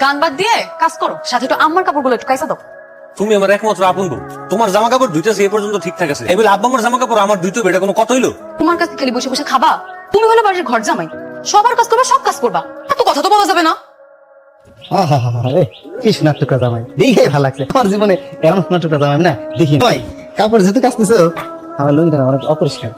গান বাদ দিয়ে কাজ করো, সাথে একটু আমার কাপড়গুলো একটু কাইসা দাও। তুমি আমার একমাত্র আপন বউ, তোমার জামা কাপড় দুইটাছে এ পর্যন্ত ঠিকঠাক আছে, এবার আব্বা আমার জামা কাপড় আমার দুইটো বেটা কোনো কথা হইলো? তোমার কাছে খালি বসে বসে খাবা? তুমি হলো বাড়ির ঘর জামাই, সবার কাজ করবা, সব কাজ করবা, এত কথা তো বলা যাবে না। কি সোনার টুকরা জামাই, দেখে ভালো লাগছে। আমার জীবনে এমন সোনার টুকরা জামাই না দেখি ভাই। কাপড় যেহেতু কাচতেছো, আমার লুঙ্গিটা অনেক অপরিষ্কার,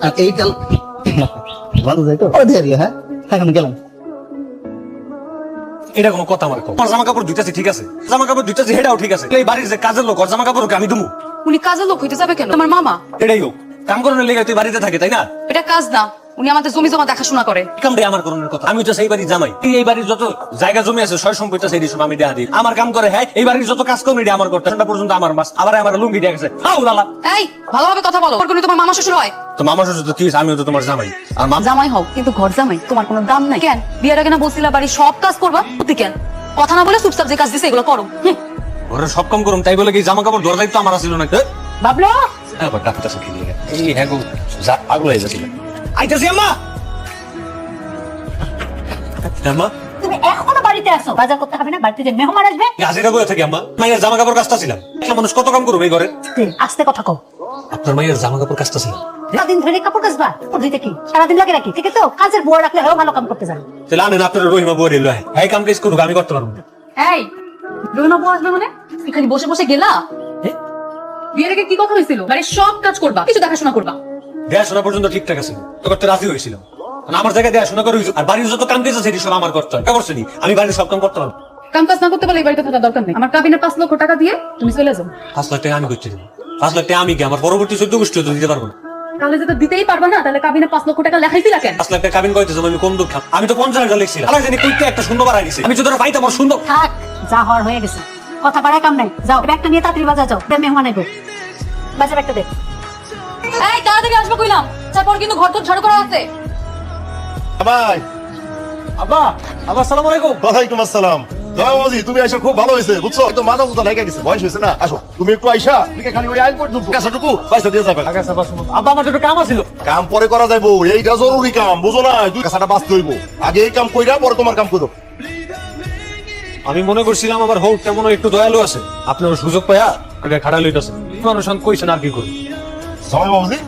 আর এইটা ভালো যাই তো হ্যাঁ। এখন গেলাম। এটা কোনো কথা আমার? তোমার জামা কাপড় দুইটাছে ঠিক আছে, জামা কাপড় দুইটাছে হেটাও ঠিক আছে, এই বাড়ির যে কাজের লোক ওর জামা কাপড় আমি দুমু? উনি কাজের লোক হইতে যাবে কেন? আমার মামা। এটাই হোক, কাম করানোর লেগে তুই বাড়িতে থাকে তাই না? এটা কাজ না, উনি আমাদের জমি জমা দেখাশোনা করে। কামটাই আমার করণের কথা, আমি তো সেই বাড়ির জামাই, এই বাড়ির যত জায়গা জমি আছে সয় সম্পত্তি সেই সময় আমি দেয়া দিই, আমার কাম করে। হ্যাঁ, এই বাড়ির যত কাজ কর্ম আমার করতে পর্যন্ত আমার মাস, আবার আমার লুঙ্গি দিয়ে গেছে। এই ভালোভাবে কথা বলো, উনি তোমার মামা শ্বশুর হয়। তো মামা শ্বশুর তো কি, আমিও তো তোমার জামাই। আর জামাই হও, কিন্তু ঘর জামাই তোমার কোনো দাম নাই। কেন বিয়ের আগে না বলছিলা বাড়ির সব কাজ করবা? কেন কথা না বলে চুপচাপ যে কাজ দিছে এগুলো করো। ঘরের সব কাম করুম তাই বলে কি জামা কাপড় ধরে দায়িত্ব আমার ছিল না? বাবলো আবার ডাক্তার কি দিয়ে এই হ্যাঁ গো, যা পাগল হয়ে যাচ্ছিল। আইতাছি আম্মা। আম্মা তুমি এখনো বাড়িতে আসো? বাজার করতে হবে না? বাড়িতে যে মেহমান আসবে। গাছেটা বয়ে থাকি আম্মা, মায়ের জামা কাপড় কাচতা ছিলাম। একটা মানুষ কত কাম করবে এই ঘরে? আস্তে কথা কও। আপনার মায়ের জামা কাপড় কাচতা ছিলাম। সারাদিন ধরে কাপড় কাচবা? দিতে কি সারাদিন লাগে নাকি? ঠিক আছে, কাজের বুয়া রাখলে হেও ভালো কাম করতে জানে। তাহলে আনেন আপনার রহিমা বউরে লয়, এই কাম কাজ করুক, আমি করতে পারবো না। এই রহিমা বউ আসবে মানে? এখানে বসে বসে গেলা? বিয়ের আগে কি কথা হয়েছিল? বাড়ির সব কাজ করবা, কিছু দেখাশোনা করবা। দেখাশোনা পর্যন্ত ঠিকঠাক আছে, তো করতে রাজি হয়েছিলাম। আমার জায়গায় দেখাশোনা করে আর বাড়ির যত কাম কাজ আছে সেটি সব আমার করতে হয়। করছে নি, আমি বাড়ির সব কাম করতে পারবো। কাম কাজ না করতে পারলে এই বাড়িতে থাকার দরকার নেই। আমার কাবিনের 5 লক্ষ টাকা দিয়ে তুমি চলে যাও। 5 লাখ টাকা আমি করতে দেবো। 5 লাখ টাকা আমি কি আমার পরবর্তী 14 গোষ্ঠী তো দিতে পারবো না? তাহলে যেটা দিতেই পারবা না, তাহলে কাবিনে 5 লক্ষ টাকা লেখাইছিলা কেন? 5 লাখ টাকা কাবিন কইতেছ আমি কোন দুঃখ? আমি তো 50,000 লিখছিলাম, আলাদা জানি কইতে একটা শূন্য বাড়াই দিছে। আমি যদি পাইতাম আমার সুন্দর। থাক, যা হওয়ার হয়ে গেছে, কথা বাড়ায় কাম নাই। যাও ব্যাগটা নিয়ে তাড়াতাড়ি বাজার যাও, মেহমান আইবো। বাজার ব্যাগটা দে। এই তাড়াতাড়ি আসবে কইলাম, তারপর কিন্তু ঘর তো ঝাড়ু করা আছে। ভাই আব্বা, আব্বা আসসালামু আলাইকুম। ওয়ালাইকুম আসসালাম। বাবাজি তুমি আইসা খুব ভালো হয়েছে, বুঝছো? তো মাথা মুথা লেগে গেছে, বয়স হয়েছে না। আসো তুমি একটু আইসা লিখে খালি ওই আইন পর্যন্ত কাছাটুকু পয়সা দিয়ে যাবে। আব্বা আমার একটু কাম আছিল। কাম পরে করা যাইবো, এইটা জরুরি কাম, বুঝো না? দুই কাছাটা বাঁচতে হইব, আগে এই কাম কইরা পরে তোমার কাম করো। আমি মনে করছিলাম আবার হোক কেমন একটু দয়ালু আছে, আপনার সুযোগ পাইয়া আগে খাড়া লইতাছে। মানুষ কইছেন আর কি করি। সময় বাবুজি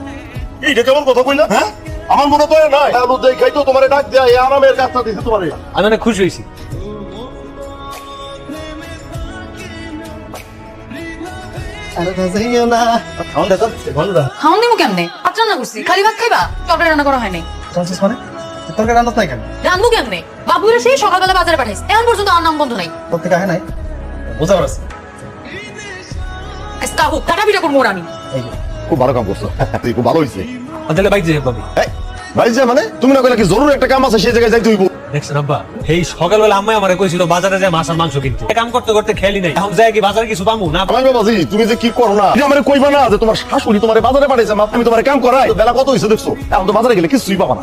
এইটা কেমন কথা কইলা? হ্যাঁ, আমার মনে তো নাই আলু দেখাই তো তোমারে ডাক দেয়া, এই আরামের কাজটা দিছে তোমারে। আমি অনেক খুশি হয়েছি। খাওন দিমু কেমনে? ভাত রান্না করছি, খালি ভাত খাইবা? তরকারি রান্না করা হয় নাই। মানে তরকারি রান্না তাই কেন? রান্নু কেমনে? বাবুরা সেই সকালবেলা বাজারে পাঠাইছে, এখন পর্যন্ত আর নাম বন্ধ নাই। প্রত্যেক আহে নাই বুঝা পারছি। আজকা হোক কাটা পিঠা করবো আমি। খুব ভালো কাম করছো, তুই খুব ভালো হয়েছে। তাহলে বাইক যাই ভাবি। ভাই যে মানে তুমি না কইলা কি জরুরি একটা কাম আছে, সেই জায়গায় যাইতে হইব। দেখছেন আব্বা, এই সকালবেলা আম্মাই আমারে কইছিল বাজারে যায় মাছ আর মাংস কিনতে। কাম করতে করতে খেয়ালই নাই, এখন যায় কি বাজারে কিছু পামু না? ভাই বাবাজি তুমি যে কি করো না, তুমি আমারে কইবা না যে তোমার শাশুড়ি তোমারে বাজারে পাঠাইছে, আমি তোমারে কাম করাই। বেলা কত হইছে দেখছো? এখন তো বাজারে গেলে কিছুই পাবা না।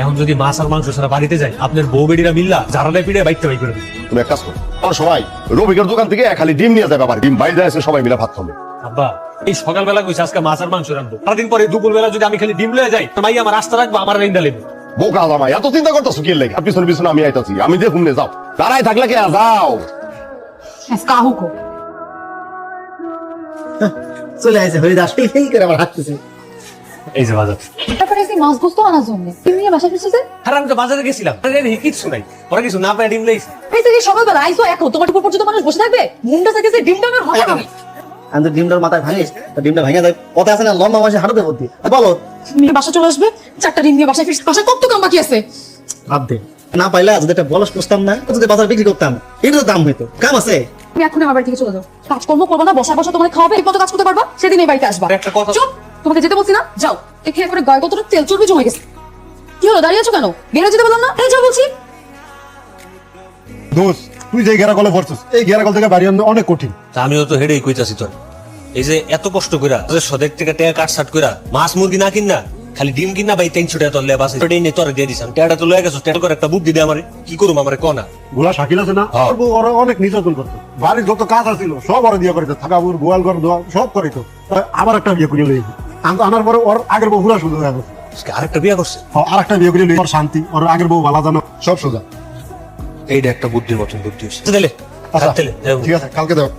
এখন যদি মাছ আর মাংস ছাড়া বাড়িতে যাই, আপনার বউ বেডিরা মিল্লা জারালে পিড়ে বাইকটা বাই করে দিবে। তুমি এক কাজ করো, আমার সবাই রবিকের দোকান থেকে খালি ডিম নিয়ে যাবে, আবার ডিম বাইরে আছে, সবাই মিলে ভাত খাবে। আব্বা এই সকালবেলা কইছে আজকে মাছ আর মাংস রাখবো, সারাদিন পরে দুপুর বেলা যদি আমি খালি ডিম লয়ে যাই, মাই আমার রাস্তা রাখবো, আমার রেন্ডা লেবে। বোকা জামাই, এত চিন্তা করতেছো কি লাগে? পিছনে পিছনে আমি আইতাছি, আমি যে হুমনে যাও, দাঁড়াই থাকলে কে? যাও আজকা হোক চলে আইছে হরিদাস, এই করে আমার হাঁটতেছে। এই যে বাজার। তারপরে এই মাছ গোস্ত আনার জন্য তুমি নিয়ে বাসা ফিরছিস? আর আমি তো বাজারে গেছিলাম, কিছু নাই, ওরা কিছু না পায় ডিম লাইছে। এই যে সকালবেলা আইসো, এখন তোমার উপর পর্যন্ত মানুষ বসে থাকবে? মুন্ডা চাইতেছে ডিম ডাঙার হয় না। আমি তো ডিমটার মাথায় ভাঙিস, তো ডিমটা ভাঙা যায় কথা আছে না, লম্বা মাসে হাঁটতে বলতি। বলো তুমি বাসা চলে আসবে, 4টা ডিম দিয়ে বাসায় ফিরছিস, বাসায় কত কাম বাকি আছে? ভাব দে না পাইলে যদি একটা বলস পুষতাম না, যদি বাজার বিক্রি করতাম, এটা তো দাম হইতো। কাম আছে, তুমি এখন আমার বাড়ি থেকে চলে যাও, কাজকর্ম করবো না, বসা বসা তোমার খাওয়াবে, ঠিক মতো কাজ করতে পারবা, সেদিন এই বাড়িতে আসবা। একটা কথা, চুপ, তোমাকে যেতে বলছি না, যাও। এখানে করে গায়ে কতটা তেল চর্বি জমে গেছে। কি হলো, দাঁড়িয়ে আছো কেন? বেরো যেতে বললাম না? এই যাও বলছি। দোস্ত তুই যে ঘেরা কলে পড়ছিস, এই ঘেরা কল থেকে বাড়ি আনতে অনেক কঠিন। আমিও তো হেডেই কইতাছি তোর, এই যে এত কষ্ট কইরা সদেক থেকে টাকা কাট সাট কইরা মাছ মুরগি না কিনা খালি ডিম কিনা ভাই 300 টাকা তোর লেবাস এটাই নিয়ে তোর দিয়ে দিছাম। টাকাটা তো লয়ে গেছো, টাকা করে একটা বুদ্ধি দে আমারে, কি করুম আমারে কোনা? গোলা শাকিল আছে না, হ্যাঁ। ওরা অনেক নির্যাতন করতো, বাড়ির যত কাজ আছিল সব ওরা দিয়ে করিত, থাকা বুর গোয়াল ঘর ধোয়া সব করিত। আবার একটা বিয়ে করে লই আনার পরে ওর আগের বউ পুরা সুযোগ আছে, আজকে আরেকটা বিয়ে করছে। আর একটা বিয়ে করে লই, ওর শান্তি, ওর আগের বউ ভালো জানো, সব সোজা। এইটা একটা বুদ্ধির মতন বুদ্ধি হচ্ছে তাহলে আচ্ছা। তাহলে ঠিক আছে কালকে দাও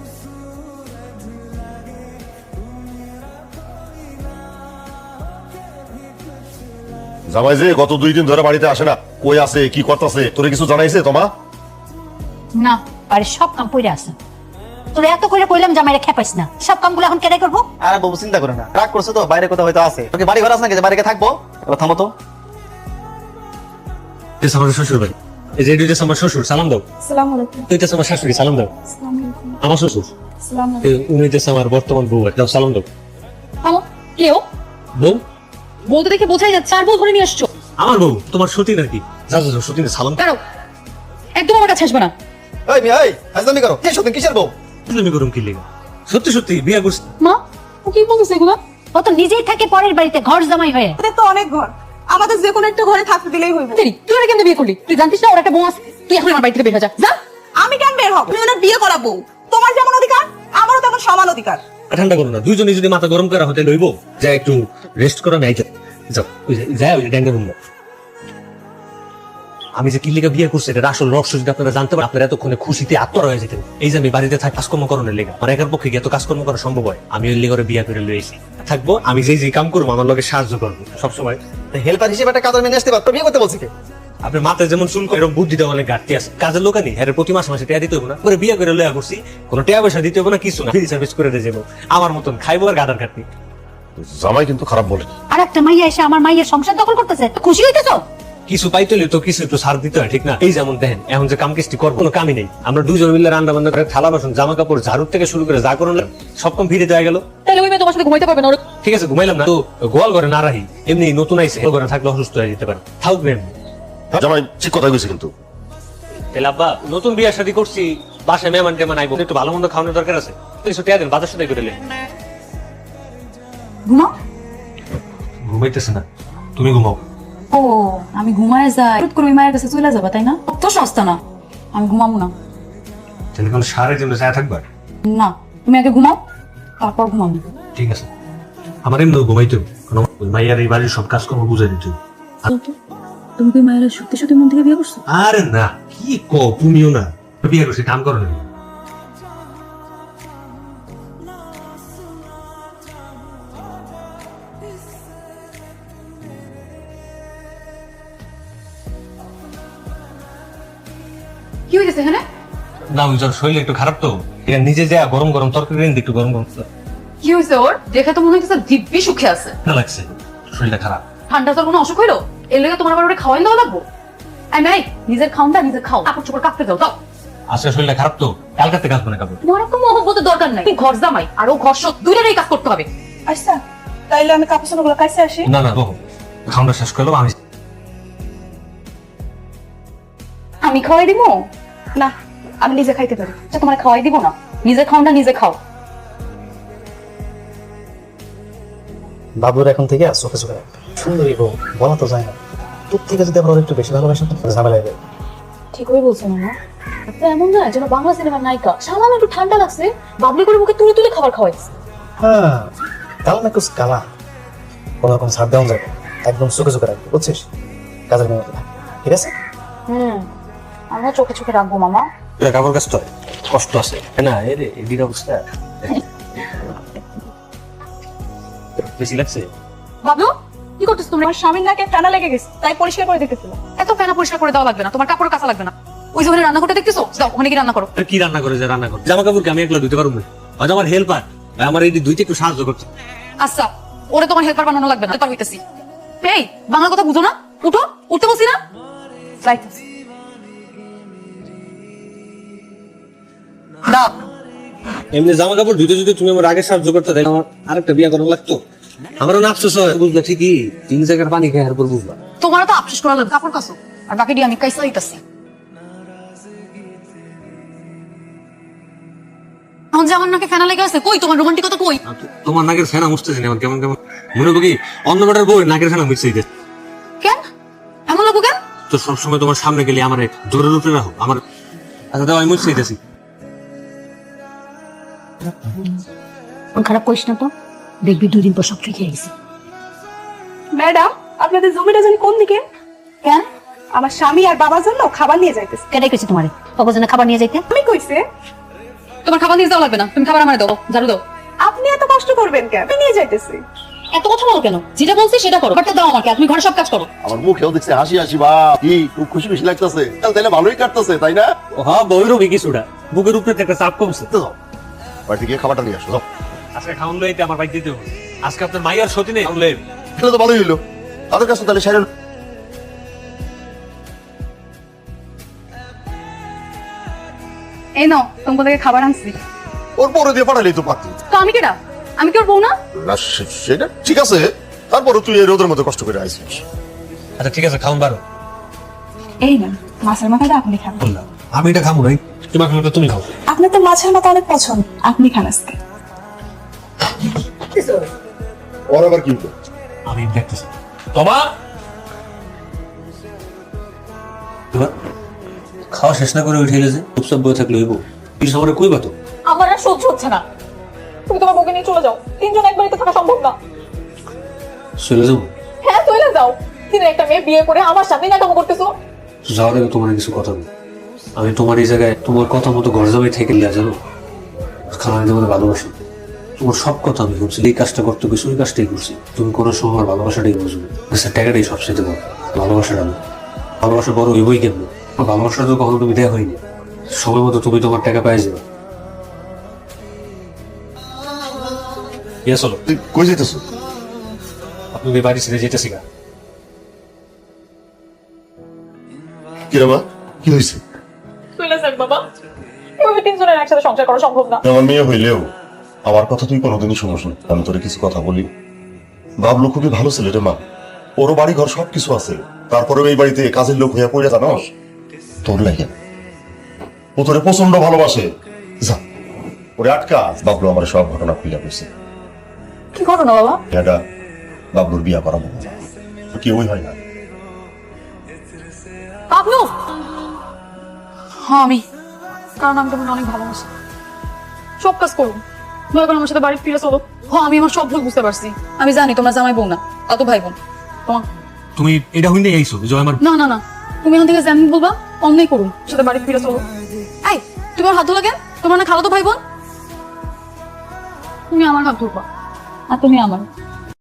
জামাই যে গত 2 দিন ধরে বাড়িতে আসে না, কই আছে কি করতেছে তোরে কিছু জানাইছে তোমা? না বাড়ির সব কাম পড়ে আছে। তোর এত করে কইলাম জামাইরা খেপাইস না, সব কামগুলো এখন কেডাই করবো? আরে বাবু চিন্তা করে না, রাগ করছে তো বাইরে কোথাও হয়তো আছে। তোকে বাড়ি ঘর আছে নাকি যে বাড়িতে থাকবো? এবার থামো তো। এটা আমার শ্বশুর বাড়ি। এই যে এটা আমার শ্বশুর, সালাম দাও। আসসালামু আলাইকুম। এটা আমার শাশুড়ি, সালাম দাও। আসসালামু আলাইকুম। আমার শ্বশুর, আসসালামু আলাইকুম। উনি হচ্ছে আমার বর্তমান বউ, দাও সালাম দাও। আমো কেউ বউ? বলতে দেখে বোঝাই যাচ্ছে আর বউ ধরে নিয়ে আসছো। আমার বউ তোমার সতী নাকি? যাও যাও সতী সালাম কারো একদম আমার কাছে আসবে না। এই মিয়া, এই হাজলামি করো। এই সত্যি কিসের বউ? তুমি করুম কি লিগা? সত্যি সত্যি বিয়া করছি। মা ও কি বলতেছে এগুলো? ও তো নিজেই থাকে পরের বাড়িতে ঘর জামাই হয়ে। আমাদের তো অনেক ঘর, আমাদের যে কোনো একটা ঘরে থাকতে দিলেই হইব। তেরি তুই ওরা কেন বিয়ে করলি? তুই জানতিস না ওর একটা বউ আছে? তুই এখন আমার বাড়ি থেকে বের হয়ে যা। যা। আমি কেন বের হব? তুমি ওনার বিয়ে করাবো। তোমার যেমন অধিকার আমারও তেমন সমান অধিকার। ঠান্ডা করো না, দুইজনে যদি মাথা গরম করা হতে লইব, যা একটু রেস্ট করো নাই। যাও ওই যে যাও ওই ড্যাঙ্গের রুম। আমি যে কি লিগা বিয়ে করছি এটা আসল রহস্য যদি আপনারা জানতে পারেন, আপনারা এতক্ষণে খুশিতে আত্মরা হয়ে যেতেন। এই যে আমি বাড়িতে থাকি কাজকর্ম করানোর লেগে, আমার একার পক্ষে কি এত কাজকর্ম করা সম্ভব হয়? আমি ওই লিগরে বিয়ে করে লইছি থাকবো, আমি যে কাম করবো আমার লোকে সাহায্য করবো সবসময়। হেল্পার হিসেবে একটা কাজের মেনে আসতে পারতো, বিয়ে করতে বলছি কে? আপনার মাথায় যেমন চুল করে এরকম বুদ্ধিটা অনেক ঘাটতি আছে। কাজের লোক আনি হ্যাঁ প্রতি মাসে মাসে টেয়া দিতে হবে না, করে বিয়ে করে লয়া করছি, কোনো টেয়া পয়সা দিতে হবে না, কিছু না, ফ্রি সার্ভিস করে দিয়ে যাবো আমার মতন, খাইবো আর গাদার ঘাটতি। জামাই কিন্তু খারাপ বলে। আর একটা মাইয়া এসে আমার মাইয়ের সংসার দখল করতেছে, খুশি হইতেছো? কিছু পাইতে হলে তো কিছু একটু ছাড় দিতে হয়, ঠিক না? এই যেমন দেখেন এখন যে কাম কিস্তি করবো, কোনো কামই নেই। আমরা দুজন মিলে রান্না বান্না করে থালা বাসন জামা কাপড় ঝাড়ু থেকে শুরু করে যা করলাম সব কম ফিরে দেওয়া গেল। তাহলে ওই মেয়ে তোমার সাথে ঘুমাইতে পারবে না। ওর ঠিক আছে ঘুমাইলাম না তো, গোয়াল ঘরে না রাখি, এমনি নতুন আইসে ঘরে থাকলে অসুস্থ হয়ে যেতে পারে, থাকবে এমনি। জামাই ঠিক কথা কইছে কিন্তু। তাহলে আব্বা নতুন বিয়ে শাদী করছি, বাসায় মেহমান টেমান আইবো, একটু ভালো মন্দ খাওয়ানোর দরকার আছে, তো এসব টেয়া দেন বাজার সাথে করে লে। ঘুমাও। ঘুমাইতেছে না, তুমি ঘুমাও। ও আমি ঘুমায় যাই, হঠাৎ করে ওই মায়ের কাছে চলে যাবা তাই না? তো সস্তা না, আমি ঘুমাবো না। তাহলে কোন সারের জন্য যায় থাকবার? না তুমি আগে ঘুমাও, তারপর ঘুমাবো। ঠিক আছে, আমার এমনি ঘুমাইতে কারণ মাইয়ার এই বাড়ির সব কাজকর্ম বুঝাই দিতে। তুমি কি মায়ের সত্যি সত্যি মন থেকে বিয়ে করছো? আরে না, কি কো তুমিও না বিয়ে করছি, কাম করো না। কি হয়েছে এখানে? না ওই জ্বর শরীর একটু খারাপ তো, এটা নিজে যা গরম গরম তরকারি রেঁধে একটু গরম গরম কি হয়েছে ওর? দেখে তো মনে হচ্ছে দিব্যি সুখে আছে। না লাগছে, শরীরটা খারাপ। ঠান্ডা তোর কোনো অসুখ হইলো? এর লেগে তোমার আবার ওরে খাওয়াই দেওয়া লাগবো? এই নাই, নিজের খাওনটা নিজে খাও, কাপড় চোপড় কাঁপতে দাও দাও। আজকে শরীরটা খারাপ তো, কালকাতে কাজ মানে কাপড়। তোমার তো মহব্বতের দরকার নাই, তুমি ঘর জামাই আর ও ঘর সব, দুইটারই কাজ করতে হবে। আচ্ছা তাইলে আমি কাপড় চোপড়গুলো কাছে আসি। না না বহু খাওয়া শেষ করলো আমি। আমি খাওয়াই দিব না আমি নিজে খাইতে পারি। আচ্ছা তোমার খাওয়াই দিব না, নিজের খাওনটা নিজে খাও। বাবুর এখন থেকে চোখে চোখে রাখবে। সুন্দরী বউ বলা তো যায় না, তোর থেকে যদি আবার ওর একটু বেশি ভালোবাসা তো ঝামেলা হবে। ঠিকই বলছো মামা। তো এমন না যেন বাংলা সিনেমার নায়িকা, সামান্য একটু ঠান্ডা লাগছে বাবলি করে মুখে তুলে তুলে খাবার খাওয়াইছে। হ্যাঁ কালা না কুছ কালা, কোনো রকম ছাড় দেওয়া যাবে, একদম চোখে চোখে রাখবে, বুঝছিস? কাজের মেয়ে মতো থাক, ঠিক আছে? আমরা চোখে চোখে রাখবো মামা। এটা কাপড় কাজ তো হয়, কষ্ট আছে না এর এদিকে অবস্থা বেশি লাগছে। বাবলু কি করতেছ তুমি? আমার স্বামীর নাকে টানা লেগে গেছে, তাই পরিষ্কার করে দেখতেছিলাম। এত ফেনা পরিষ্কার করে দেওয়া লাগবে না, তোমার কাপড় কাঁচা লাগবে না। ওই যে ওখানে রান্নাঘরটা দেখতেছো, যাও ওখানে কি রান্না করো। কি রান্না করে যে রান্না করে জামা কাপড় কি আমি একলা ধুতে পারবো না? হয়তো আমার হেল্পার আমার এই দুইটা একটু সাহায্য করছে। আচ্ছা ওরে তোমার হেল্পার বানানো লাগবে না, হেল্পার হইতেছি। এই বাংলা কথা বুঝো না? উঠো, উঠতে বলছি না? যাইতেছি। দাও। এমনি জামা কাপড় ধুতে যদি তুমি আমার আগে সাহায্য করতে তাই আমার আরেকটা বিয়ে করা লাগতো। আমারও না আফসোস হয়, বুঝলে ঠিকই 3 জায়গার পানি খেয়ে এরপর বুঝবা। তোমারও তো আফসোস করা লাগবে, কাপড় কাচো আর বাকিটি আমি কাইসা দিতেছি। এখন যে আমার নাকে ফেনা লেগে আছে, কই তোমার রোমান্টিকতা কই? তোমার নাকের ফেনা মুছতেছি না আমার কেমন কেমন মনে করি অন্য বেটার বউ নাকের ফেনা মুছতে দিতে। কেন এমন লাগবো কেন? তো সবসময় তোমার সামনে গেলে আমার জোরের উপরে রাখো আমার। আচ্ছা দাও আমি মুছতে দিতেছি। মন খারাপ করিস না তো, দেখবি 2 দিন পর সব ঠিক হয়ে গেছে। ম্যাডাম আপনাদের জমিটা জানি কোন দিকে? কেন আমার স্বামী আর বাবার জন্য খাবার নিয়ে যাইতেছে। কেটাই কইছি তোমারে ওকে জন্য খাবার নিয়ে যাইতে? আমি কইছে তোমার খাবার নিয়ে যাওয়া লাগবে না, তুমি খাবার আমার দাও, ঝাড়ু দাও। আপনি এত কষ্ট করবেন কেন? আমি নিয়ে যাইতেছি। এত কথা বলো কেন? যেটা বলছি সেটা করো, খাবারটা দাও আমাকে, তুমি ঘরে সব কাজ করো। আমার মুখেও দেখছে হাসি হাসি বা কি খুব খুশি খুশি লাগতেছে, তাহলে ভালোই কাটতেছে তাই না? হ্যাঁ বইরও কিছুটা বুকের উপরে একটা চাপ কমছে। তো যাও, বাড়ি থেকে খাবারটা নিয়ে আসো যাও। আজকে খাওয়ান লইতে আমার বাইক দিতে হবে। আজকে আপনার মাইয়ার সতী নেই খাওয়ান লইব। তাহলে তো ভালোই হইলো, তাদের কাছে তাহলে সাইরেন। এই নাও, তোমার থেকে খাবার আনছি। ওর পরে দিয়ে পাঠালেই তো পারতি। তো আমি কেডা? আমি কি ওর বউ না? না সেটা ঠিক আছে, তারপরে তুই এই রোদের মধ্যে কষ্ট করে আইছিস। আচ্ছা ঠিক আছে খাওয়ান বারো। এই না, মাছের মাথাটা আপনি খান। বললাম আমি এটা খাবো নাই, তোমার খাওয়াটা তুমি খাও। আপনার তো মাছের মাথা অনেক পছন্দ, আপনি খান আজকে। ওর আবার কি হলো? আমি দেখতেছি। তোমা খাওয়া শেষ না করে উঠে গেলে যে চুপচাপ বয়ে থাকলে হইব। কিছু আমার কই বাতো আমার আর সহ্য হচ্ছে না, তুমি তোমার বউকে নিয়ে চলে যাও। তিনজন এক বাড়িতে থাকা সম্ভব না। চলে যাবো? হ্যাঁ চলে যাও। দিনে একটা মেয়ে বিয়ে করে আমার সামনে নাকামো করতেছো। যাওয়ার আগে তোমার কিছু কথা নেই। আমি তোমার এই জায়গায় তোমার কথা মতো ঘর জামাই থেকে লিয়া জানো, কারণ আমি তোমাকে ভালোবাসি। তোমার সব কথা আমি করছি, এই কাজটা করতে গেছি ওই কাজটাই করছি। তুমি কোনো সময় আমার ভালোবাসাটাই বুঝবে, আচ্ছা টাকাটাই সবচেয়ে বড় ভালোবাসাটা আমি। ভালোবাসা বড় হইবই কেন? ভালোবাসা তো কখনো তুমি দেয়া হয়নি। সময় মতো তুমি তোমার টাকা পাই যাবে। চলো তুই কই যাইতেছ? আপনি বাড়ি ছেড়ে যেতেছি গা। কি রে মা, কি হয়েছে? চলে যাক বাবা, এভাবে তিনজনের একসাথে সংসার করা সম্ভব না। আমার মেয়ে হইলেও আমার কথা তুই কোনোদিনই শুনোস না। আমি তোরে কিছু কথা বলি, বাবলু খুবই ভালো ছেলে রে মা, ওরও বাড়ি ঘর সবকিছু আছে, তারপরেও এই বাড়িতে কাজের লোক হইয়া পড়ে জানোস তোর লাগে। ও তোরে প্রচন্ড ভালোবাসে। যা ওরে আটকা। বাবলু আমার সব ঘটনা খুলে বলছে। কি ঘটনা বাবা? এটা বাবলুর বিয়া করাবো, কেউই হয় না। বাবলু, হ্যাঁ আমি, কারণ আমি তোমাকে অনেক ভালোবাসি। সব কাজ করুন, দয়া করে আমার সাথে বাড়ি ফিরে চলো। হ্যাঁ আমি আমার সব ভুল বুঝতে পারছি, আমি জানি তোমরা জামাই বোন না, অত ভাই বোন। তোমার তুমি এটা হইলে এইছো জয় আমার। না না না, তুমি এখান থেকে যেমন বলবা অমনি করুন, সাথে বাড়ি ফিরে চলো। এই তোমার হাত ধরো কেন? তোমার না খালাতো ভাই বোন? তুমি আমার হাত ধরবা আর তুমি আমার।